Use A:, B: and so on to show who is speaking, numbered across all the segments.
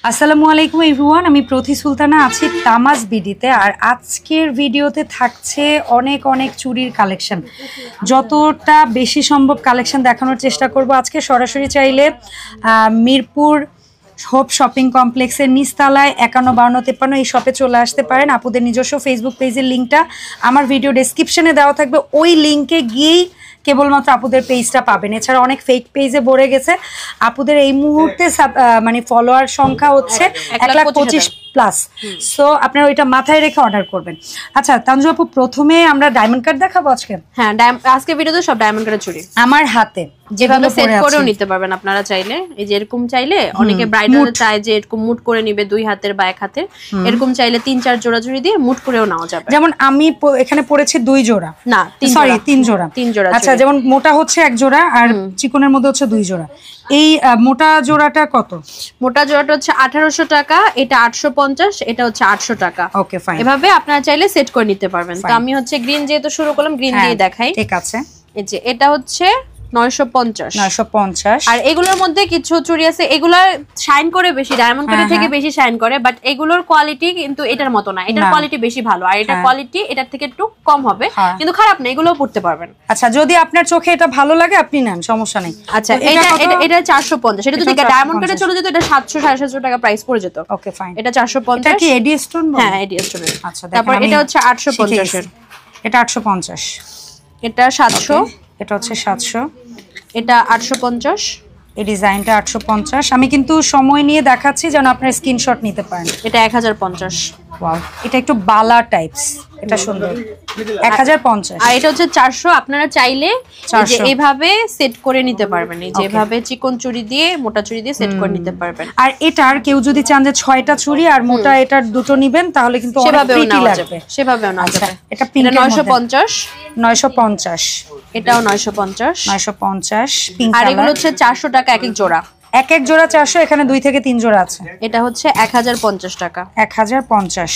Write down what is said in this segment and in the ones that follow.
A: আসসালামু আলাইকুম এভরিওয়ান, আমি প্রতি সুলতানা আছি তামাজ বিডিতে। আর আজকের ভিডিওতে থাকছে অনেক অনেক চুড়ির কালেকশন, যতটা বেশি সম্ভব কালেকশন দেখানোর চেষ্টা করব আজকে। সরাসরি চাইলে মিরপুর হোপ শপিং কমপ্লেক্সের নিচতলায় 515253 এই শপে চলে আসতে পারেন। আপুদের নিজস্ব ফেসবুক পেজের লিঙ্কটা আমার ভিডিও ডেসক্রিপশনে দেওয়া থাকবে, ওই লিঙ্কে গিয়েই কেবলমাত্র আপুদের পেজটা পাবেন। এছাড়া অনেক ফেক পেজে ভরে গেছে। আপুদের এই মুহূর্তে মানে ফলোয়ার সংখ্যা হচ্ছে 1,25,000+। সো আপনারা ওইটা মাথায় রেখে অর্ডার করবেন। আচ্ছা তানজু আপু, প্রথমে আমরা ডায়মন্ড কাট দেখাবো আজকে।
B: হ্যাঁ, আজকে ভিডিওতে সব ডায়মন্ড কাটের চুড়ি
A: আমার হাতে
B: যেভাবে সেট করেও নিতে পারবেন আপনারা চাইলে। এই যে এরকম চাইলে অনেকে ব্রাইডাল চায় যে এরকম মুট করে নিবে 2 হাতের বা 1 হাতের, এরকম চাইলে 3-4 জোড়া চুড়ি দিয়ে মুট করেও নাও যাবে।
A: যেমন আমি এখানে পড়েছি 2 জোড়া,
B: না
A: 3 জোড়া। আচ্ছা, যেমন মোটা হচ্ছে 1 জোড়া আর চিকনের মধ্যে হচ্ছে 2 জোড়া। এই মোটা জোড়াটা কত?
B: মোটা জোড়াটা হচ্ছে 1800 টাকা, এটা 850, এটা হচ্ছে 800 টাকা।
A: ওকে ফাইন,
B: এভাবে আপনারা চাইলে সেট করে নিতে পারবেন। তো আমি হচ্ছে গ্রিন যেহেতু শুরু করলাম, গ্রিন দিয়ে দেখাই।
A: ঠিক আছে,
B: এই যে এটা হচ্ছে 950। আর এগুলোর মধ্যে কিছু চুড়ি আছে এগুলা শাইন করে বেশি, ডায়মন্ড কাটের থেকে বেশি শাইন করে, বাট এগুলোর কোয়ালিটি কিন্তু এটার মতো না। এটার কোয়ালিটি বেশি ভালো, আর এটার কোয়ালিটি এটার থেকে একটু কম হবে, কিন্তু খারাপ না, এগুলোও পড়তে পারবেন।
A: আচ্ছা, যদি আপনার চোখে এটা ভালো লাগে আপনি নেন, সমস্যা নেই।
B: আচ্ছা, এটা 450। এটা যদি ডায়মন্ড কাটে চলে যেত এটা 700-750 টাকা প্রাইস পড়ে যেত।
A: ওকে ফাইন,
B: এটা 450।
A: এটা কি এডি স্টোন?
B: হ্যাঁ, এডি স্টোন।
A: আচ্ছা,
B: তারপর এটা হচ্ছে 850 এর,
A: এটা 850,
B: এটা 700,
A: এটা হচ্ছে 700,
B: এটা 850,
A: এই ডিজাইনটা 850। আমি কিন্তু সময় নিয়ে দেখাচ্ছি যেন আপনারা স্ক্রিনশট নিতে পারেন।
B: এটা 1050।
A: ওয়াও, এটা একটু বালা টাইপস, এটা সুন্দর, 1050।
B: আর এটা হচ্ছে 400। আপনারা চাইলে যে এইভাবে সেট করে নিতে পারবেন, এই যে এভাবে চিকন চুড়ি দিয়ে মোটা চুড়ি দিয়ে সেট করে নিতে পারবেন।
A: আর এটার কেউ যদি চান যে 6টা চুড়ি আর মোটা এটার দুটো নেবেন তাহলে কিন্তু অনেক প্রিটি লাগবে, সেভাবেও না যাবে। এটা পিঙ্ক
B: 950,
A: 950,
B: এটাও 950,
A: 950 পিঙ্ক।
B: আর এগুলো হচ্ছে 400 টাকা এক এক জোড়া।
A: এক এক জোড়া 400, এখানে 2 থেকে 3 জোড়া আছে।
B: এটা হচ্ছে 1050 টাকা,
A: 1050,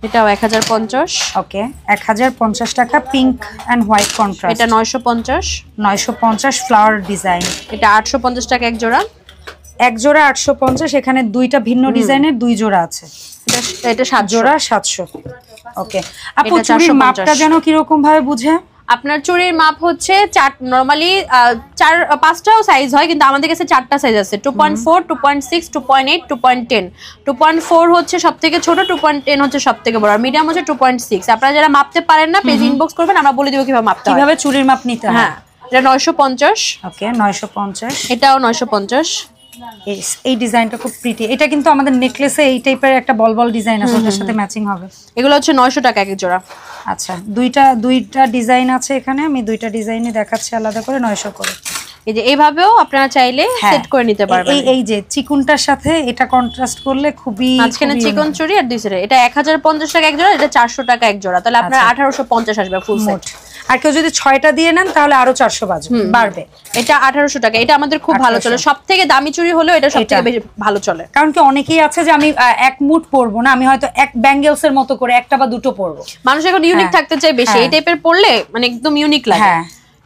B: এটাও 1050।
A: ওকে, 1050 টাকা পিঙ্ক এন্ড হোয়াইট কন্ট্রাস্ট।
B: এটা 950,
A: 950 ফ্লাওয়ার ডিজাইন।
B: এটা 850 টাকা এক জোড়া।
A: এক জোড়া 850, এখানে 2টা ভিন্ন ডিজাইনের 2 জোড়া আছে।
B: এটা 7
A: জোড়া 700। ওকে আপু, চুড়ির মাপটা যেন কি রকম ভাবে বুঝে?
B: আপনার চুড়ির মাপ হচ্ছে নরমালি 4-5টাও সাইজ হয়, কিন্তু আমাদের কাছে 4টা সাইজ আছে, 2.4, 2.6, 2.8, 2.10। 2.4 হচ্ছে সবথেকে ছোট, 2.10 হচ্ছে সবথেকে বড়, আর মিডিয়াম হচ্ছে 2.6। আপনারা যারা মাপতে পারেন না পেজ ইনবক্স করবেন, আমরা বলে দিব কিভাবে মাপতে হয়,
A: কিভাবে চুড়ির মাপ নিতে হয়।
B: হ্যাঁ, এটা 950।
A: ওকে, 950,
B: এটাও 950।
A: এই ডিজাইনটা খুব প্রিটি। এটা কিন্তু আমাদের নেকলেসে এই টাইপের একটা বল বল ডিজাইন আছে, ওটার সাথে ম্যাচিং হবে।
B: এগুলো হচ্ছে 900 টাকা এক জোড়া।
A: আচ্ছা, দুইটা ডিজাইন আছে এখানে, আমি 2টা ডিজাইনই দেখাচ্ছি আলাদা করে 900 করে।
B: এই যে এইভাবেও আপনারা চাইলে সেট করে নিতে পারবেন।
A: এই যে চিকুনটার সাথে এটা কন্ট্রাস্ট করলে খুবই,
B: মাঝখানে চিকন চুড়ি আর 2 সাইডে। এটা 1050 টাকা এক জোড়া, এটা 400 টাকা এক জোড়া, তাহলে আপনার 1850 আসবে ফুল সেট।
A: আর কেউ যদি 6টা দিয়ে নেন তাহলে আরো 400 বাড়বে।
B: এটা 1800 টাকা। এটা আমাদের খুব ভালো চলে, সবথেকে দামি চুড়ি হলো এটা, সবথেকে বেশি ভালো চলে।
A: কারণ কি অনেকেই আছে যে আমি এক মুঠ পরবো না, আমি হয়তো এক ব্যাঙ্গেলস এর মতো করে 1টা বা 2টো পরবো।
B: মানুষ এখন ইউনিক থাকতে চায় বেশি, এই টাইপের পরলে মানে একদম ইউনিক লাগে।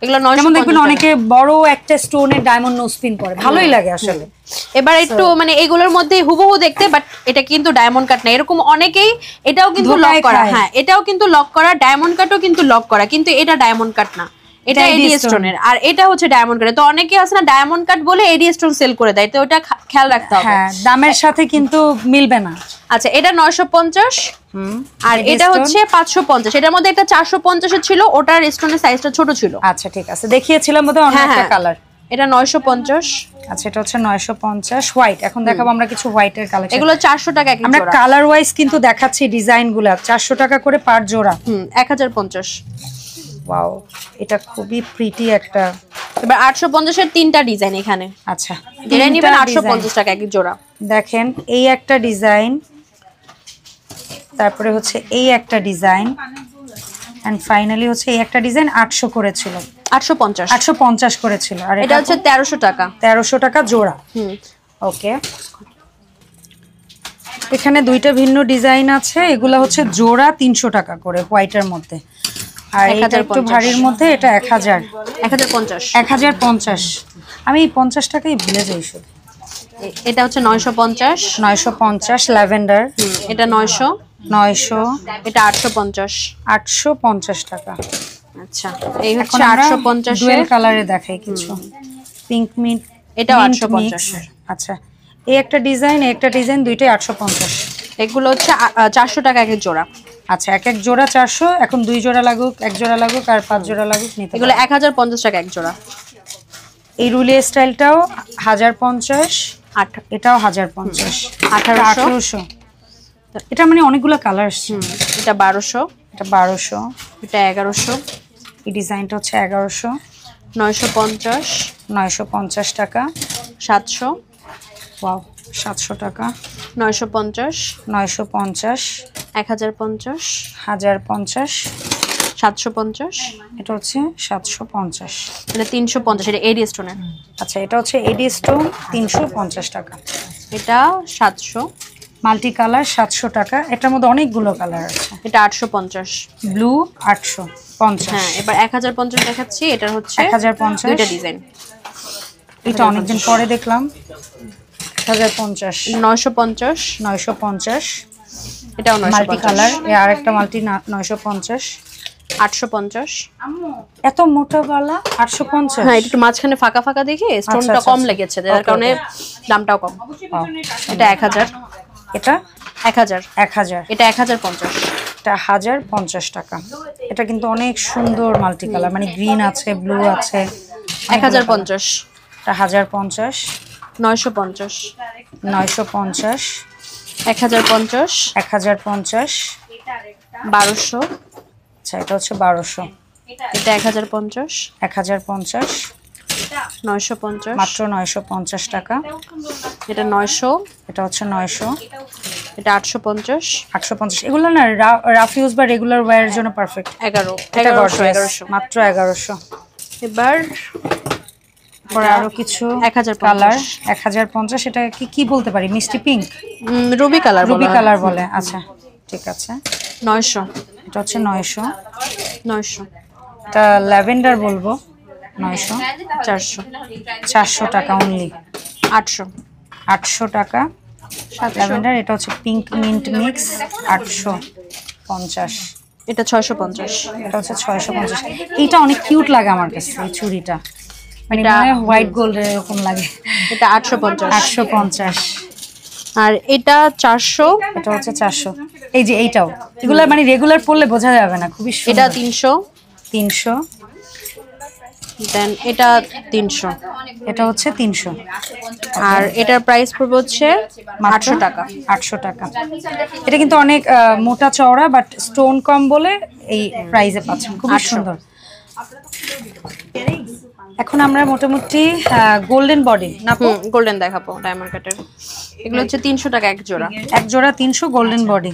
B: এগুলো 950।
A: যেমন দেখবেন অনেকে বড় একটা স্টোনের ডায়মন্ড নোজ পিন পরে, ভালোই লাগে আসলে।
B: এবার একটু মানে এগুলোর মধ্যে হুবহু দেখতে, বাট এটা কিন্তু ডায়মন্ড কাট না, এরকম অনেকেই। এটাও কিন্তু লক করা, হ্যাঁ এটাও কিন্তু লক করা, ডায়মন্ড কাটও কিন্তু লক করা, কিন্তু এটা ডায়মন্ড কাট না, এটা এডি স্টোনের, আর এটা হচ্ছে ডায়মন্ড কাট। তো অনেকে আছে না ডায়মন্ড কাট বলে এডি স্টোন সেল করে দেয়, তো ওটা খেয়াল রাখতে হবে,
A: দামের সাথে কিন্তু মিলবে না।
B: আচ্ছা, এটা 950, আর এটা হচ্ছে 550। এটার মধ্যে একটা 450 এর ছিল, ওটার স্টোনের সাইজটা ছোট ছিল।
A: আচ্ছা ঠিক আছে, দেখিয়েছিলাম বোধহয় অন্য একটা কালার।
B: এটা 950।
A: আচ্ছা, এটা হচ্ছে 950 হোয়াইট। এখন দেখাবো আমরা কিছু হোয়াইটের কালেকশন।
B: এগুলো 400 টাকা এক জোড়া।
A: আমরা কালার ওয়াইজ কিন্তু দেখাচ্ছি ডিজাইনগুলো। 400 টাকা করে পার জোড়া।
B: 1050।
A: ওয়াও, এটা খুবই প্রিটি একটা।
B: এবার 850 এর 3টা ডিজাইন এখানে।
A: আচ্ছা,
B: যেটা নেবেন 850 টাকা এক জোড়া।
A: দেখেন এই একটা ডিজাইন, তারপরে হচ্ছে এই একটা ডিজাইন, এন্ড ফাইনালি হচ্ছে এই একটা ডিজাইন 800 করেছিল, 850 করেছিল। আর
B: এটা হচ্ছে 1300 টাকা,
A: 1300 টাকা জোড়া। ওকে, এখানে 2টা ভিন্ন ডিজাইন আছে, এগুলা হচ্ছে জোড়া 300 টাকা করে হোয়াইটের মধ্যে। আর এটা একটু ভারীর মধ্যে, এটা 1050। আমি 50 টাকাই ভুলে যাই শুধু।
B: এটা হচ্ছে 950,
A: 950 ল্যাভেন্ডার,
B: এটা 900,
A: 900,
B: এটা 850,
A: 850 টাকা।
B: আচ্ছা এই হচ্ছে 850
A: ডুয়েল কালারে দেখাই কিছু, পিঙ্ক মিন্ট,
B: এটাও 850 এর।
A: আচ্ছা এই একটা ডিজাইন, একটা ডিজাইন, দুইটাই 850।
B: এগুলো হচ্ছে 400 টাকা এক জোড়া।
A: আচ্ছা এক এক জোড়া 400, এখন 2 জোড়া লাগুক, 1 জোড়া লাগুক আর 5 জোড়া লাগুক নিতে।
B: এগুলো 1050 টাকা এক জোড়া।
A: এই রুলি স্টাইলটাও 1050, এটাও 1050, 1800। এটা মানে অনেকগুলো কালার আসছে।
B: এটা 1200,
A: এটা 1200,
B: এটা 1100,
A: এই ডিজাইনটা হচ্ছে 1100,
B: 950,
A: 950 টাকা,
B: 700,
A: ওয়াও 700 টাকা,
B: 950,
A: 950,
B: 1050,
A: 1050,
B: 750,
A: এটা হচ্ছে 750।
B: এটা 350, এটা এডি স্টোনের।
A: আচ্ছা এটা হচ্ছে এডি স্টোন, 350 টাকা।
B: এটা 700,
A: মাল্টি কালার 700 টাকা। এটার মধ্যে অনেকগুলো কালার আছে।
B: এটা 850,
A: ব্লু 850।
B: হ্যাঁ এবার 1050 দেখাচ্ছি। এটা হচ্ছে
A: 1050,
B: দুইটা ডিজাইন।
A: এটা অনেকদিন পরে দেখলাম। 1050,
B: 950,
A: 950,
B: এটাও
A: মাল্টি
B: 950,
A: কালার। এই আরেকটা মাল্টি 950,
B: 850।
A: এত মোটা গলা 850।
B: হ্যাঁ এটা একটু মাঝখানে ফাঁকা ফাঁকা দেখে স্টোনটা
A: আচ্ছা,
B: কম
A: আচ্ছা।
B: লেগেছে, যার কারণে দামটাও কম।
A: Wow,
B: এটা 1000,
A: এটা
B: 1000,
A: 1000,
B: এটা 1050,
A: এটা 1050 টাকা। এটা কিন্তু অনেক সুন্দর মাল্টি কালার, মানে গ্রিন আছে, ব্লু আছে।
B: 1050,
A: এটা 1050,
B: 950,
A: 950,
B: 1050,
A: 1050,
B: 1200,
A: আচ্ছা এটা হচ্ছে 1200,
B: এটা 1050,
A: 1050,
B: 950,
A: মাত্র 950 টাকা।
B: এটা 900,
A: এটা হচ্ছে 900,
B: এটা 850,
A: 850। এগুলো না রাফ ইউজ বা রেগুলার ওয়্যারের জন্য পারফেক্ট।
B: 1100।
A: মাত্র 1100।
B: এবার
A: পরে আরো কিছু
B: 1050
A: কালার 1050। এটা কি বলতে পারি, মিষ্টি pink,
B: Ruby colour,
A: Ruby colour বলে। আচ্ছা ঠিক আছে,
B: 900,
A: এটা হচ্ছে 900,
B: 900,
A: এটা ল্যাভেন্ডার বলবো 900,
B: 400,
A: 400 টাকা অনলি,
B: 800,
A: 800 টাকা ল্যাভেন্ডার। এটা হচ্ছে পিঙ্ক মিন্ট মিক্স 850,
B: এটা 650,
A: এটা হচ্ছে 650। এইটা অনেক কিউট লাগে আমার কাছে, এই চুড়িটা মানে
B: এটা
A: হোয়াইট গোল্ডের এরকম লাগে।
B: এটা 850,
A: 850,
B: আর এটা 400,
A: এটা হচ্ছে 400। এই যে এইটাও, এগুলো মানে রেগুলার পরলে বোঝা যাবে না, খুবই সুন্দর।
B: এটা 300,
A: 300,
B: দেন এটা 300,
A: এটা হচ্ছে 300,
B: আর এটার প্রাইস পড়বে হচ্ছে 800 টাকা।
A: 800 টাকা। এটা কিন্তু অনেক মোটা চওড়া, বাট স্টোন কম বলে এই প্রাইসে পাচ্ছেন, খুবই সুন্দর। এখন আমরা মোটামুটি গোল্ডেন বডি না,
B: গোল্ডেন দেখাবো, ডায়মন্ড কাটের। এগুলো হচ্ছে 300 টাকা এক জোড়া।
A: এক জোড়া 300 গোল্ডেন বডি।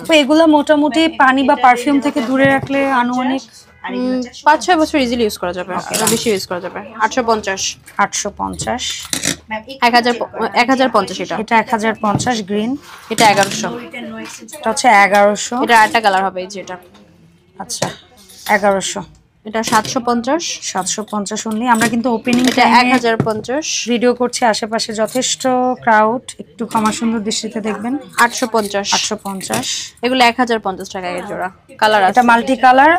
A: তো এগুলো মোটামুটি পানি বা পারফিউম থেকে দূরে রাখলে আনুমানিক
B: 5-6 বছর ইজিলি ইউজ করা যাবে, এটা বেশি ইউজ করা যাবে। 850,
A: 850,
B: 1050, এটা
A: এটা 1050 গ্রিন,
B: এটা 1100,
A: এটা হচ্ছে 1100,
B: এটা আরেকটা কালার হবে এই যে এটা।
A: আচ্ছা 1100,
B: এটা 750,
A: 750 অনলি। আমরা কিন্তু ওপেনিং
B: এটা 1050,
A: ভিডিও করছি, আশেপাশে যথেষ্ট ক্রাউড, একটু ক্ষমা সুন্দর দৃষ্টিতে দেখবেন।
B: 850,
A: 850,
B: এগুলো 1050 টাকা এর জোড়া। কালার আছে,
A: এটা মাল্টি কালার,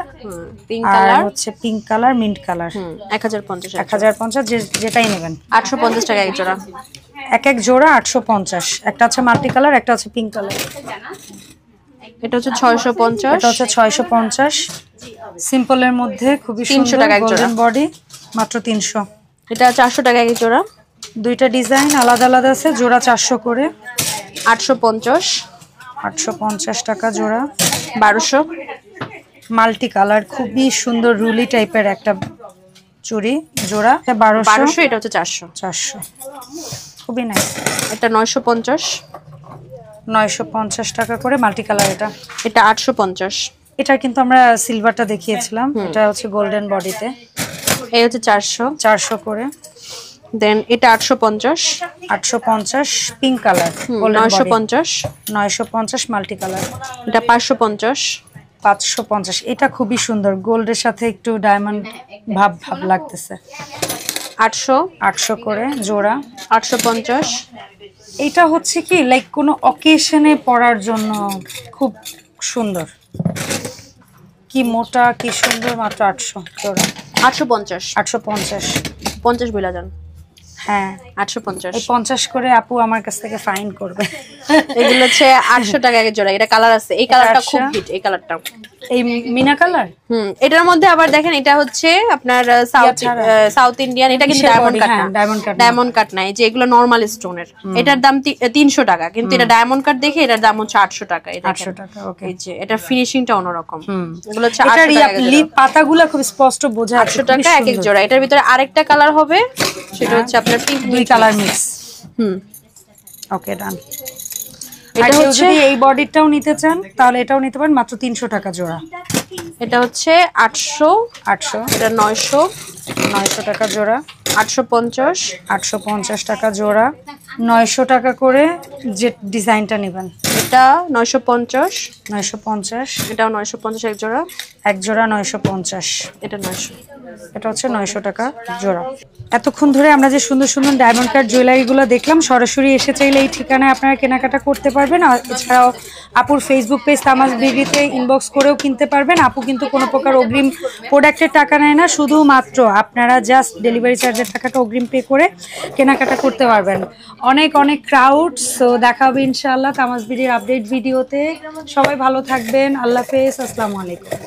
B: পিঙ্ক
A: আর
B: কালার,
A: হচ্ছে পিঙ্ক কালার, মিন্ট কালার।
B: 1050,
A: 1050, যেটাই নেবেন
B: 850 টাকা এক জোড়া।
A: এক এক জোড়া 850। একটা আছে মাল্টি কালার, একটা আছে পিঙ্ক কালার।
B: এটা হচ্ছে 650,
A: এটা হচ্ছে 650, সিম্পলের মধ্যে খুবই
B: 300
A: সুন্দর
B: টাকা এক জোড়া।
A: গোল্ডেন বডি, মাত্র 300।
B: এটা 400 টাকা এক জোড়া।
A: দুইটা ডিজাইন আলাদা আলাদা আছে, জোড়া 400 করে।
B: 850,
A: 850 টাকা জোড়া।
B: 1200,
A: মাল্টি কালার, খুবই সুন্দর রুলি টাইপের একটা চুড়ি, জোড়া 1200।
B: এটা হচ্ছে 400,
A: 400, খুবই নাইস।
B: এটা 950,
A: 950 টাকা করে মাল্টি কালার।
B: এটা 850,
A: এটা কিন্তু আমরা সিলভারটা দেখিয়েছিলাম, এটা হচ্ছে গোল্ডেন বডিতে।
B: এই হচ্ছে 400,
A: 400 করে।
B: দেন এটা 850,
A: 850 পিঙ্ক কালার,
B: 950,
A: 950 মাল্টি কালার।
B: এটা 550,
A: 550, এটা খুবই সুন্দর, গোল্ডের সাথে একটু ডায়মন্ড ভাব ভাব লাগতেছে।
B: 800,
A: 800 করে জোড়া।
B: 850,
A: এটা হচ্ছে কি লাইক কোনো অকেশনে পরার জন্য খুব সুন্দর, কি মোটা কি সুন্দর, মাত্র 800 জোড়া।
B: 850
A: 850
B: 50 বইলা যান।
A: হ্যাঁ
B: 850
A: এই 50 করে আপু আমার কাছ থেকে ফাইন করবে।
B: এগুলো হচ্ছে 800 টাকা এক জোড়া। এটা কালার আছে, এই কালারটা খুব হিট, এই কালারটা,
A: এই মিনা কালার।
B: এটার মধ্যে আবার দেখেন এটা হচ্ছে আপনার সাউথ ইন্ডিয়ান, এটা কিন্তু ডায়মন্ড কাট না, এই যে এগুলো নরমাল স্টোনের। এটার দাম 300 টাকা, কিন্তু এটা ডায়মন্ড কাট দেখে এটার দাম হচ্ছে 800 টাকা। এটা
A: 800 টাকা। ওকে,
B: এই যে এটা ফিনিশিংটা অন্যরকম। এগুলো হচ্ছে
A: এটার লিপ পাতাগুলো খুব স্পষ্ট বোঝা যাচ্ছে।
B: 800 টাকা এক এক জোড়া। এটার ভিতরে আরেকটা কালার হবে, সেটা হচ্ছে আপনার পিঙ্ক,
A: দুই কালার মিক্স। ওকে ডান। এটা হচ্ছে এই বডিটাও নিতে চান তাহলে এটাও নিতে পারেন, মাত্র 300 টাকা জোড়া।
B: এটা হচ্ছে 800, এটা 900
A: টাকা জোড়া,
B: 850
A: টাকা জোড়া, 900 টাকা করে যে ডিজাইনটা নেবেন।
B: এটা 950, এটাও 950 এক জোড়া 950,
A: এটা 900, এটা হচ্ছে 900 টাকা জোড়া। এতক্ষণ ধরে আমরা যে সুন্দর সুন্দর ডায়মন্ড কাট জুয়েলারিগুলো দেখলাম, সরাসরি এসে চাইলে এই ঠিকানায় আপনারা কেনাকাটা করতে পারবেন। আর এছাড়াও আপুর ফেসবুক পেজ তামাজ বিডিতে ইনবক্স করেও কিনতে পারবেন। আপু কিন্তু কোনো প্রকার অগ্রিম প্রোডাক্টের টাকা নেয় না, শুধুমাত্র আপনারা জাস্ট ডেলিভারি চার্জের টাকাটা অগ্রিম পে করে কেনাকাটা করতে পারবেন। অনেক অনেক ক্রাউড। সো দেখা হবে ইনশাআল্লাহ তামাজ বিডির আপডেট ভিডিওতে। সবাই ভালো থাকবেন, আল্লাহ হাফেজ, আসসালামু আলাইকুম।